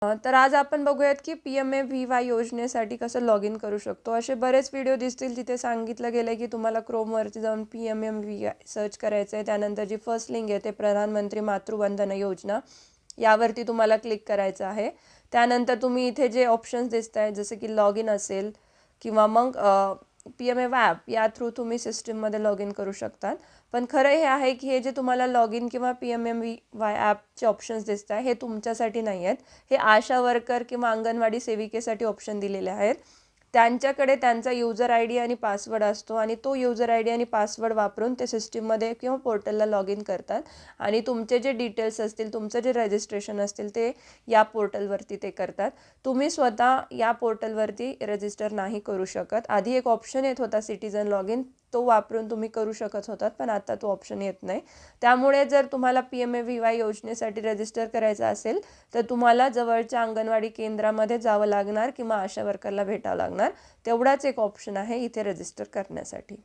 तर आज आपण बघूयात की पी-एम-ए-व्ही-वाय योजनेसाठी कसं लॉग इन करू शकतो. असे बरेच व्हिडिओ दिसतील तिथे सांगितलं गेलं आहे की तुम्हाला क्रोमवरती जाऊन पी-एम-एम-व्ही-वाय सर्च करायचं आहे. त्यानंतर जी फर्स्ट लिंक आहे ते प्रधानमंत्री मातृवंदना योजना यावरती तुम्हाला क्लिक करायचं आहे. त्यानंतर तुम्ही इथे जे ऑप्शन्स दिसत आहेत जसे की लॉग इन असेल किंवा मग पी-एम-ए-वाय ॲप या थ्रू तुम्ही सिस्टीममध्ये लॉग इन करू शकतात. पण खरं हे आहे की हे जे तुम्हाला लॉग इन किंवा पी-एम-एम-व्ही-वाय ॲपचे ऑप्शन्स दिसत आहे हे तुमच्यासाठी नाही आहेत. हे आशा वर्कर किंवा अंगणवाडी सेविकेसाठी ऑप्शन दिलेले आहेत. त्यांच्याकडे त्यांचा यूजर आय डी आणि पासवर्ड असतो आणि तो यूजर आय डी आणि पासवर्ड वापरून ते सिस्टीममध्ये किंवा पोर्टलला लॉग इन करतात आणि तुमचे जे डिटेल्स असतील तुमचं जे रजिस्ट्रेशन असतील ते या पोर्टलवरती ते करतात. तुम्ही स्वतः या पोर्टलवरती रजिस्टर नाही करू शकत. आधी एक ऑप्शन येत होता सिटिझन लॉग इन, तो वापरून तुम्ही करू शकत होतात पण आता तो ऑप्शन येत नाही. त्यामुळे जर तुम्हाला पी-एम-ए-व्ही-वाय योजनेसाठी रजिस्टर करायचं असेल तर तुम्हाला जवळच्या अंगणवाडी केंद्रामध्ये जावं लागणार किंवा आशा वर्करला भेटावं लागणार. तेवढाच एक ऑप्शन आहे इथे रजिस्टर करण्यासाठी.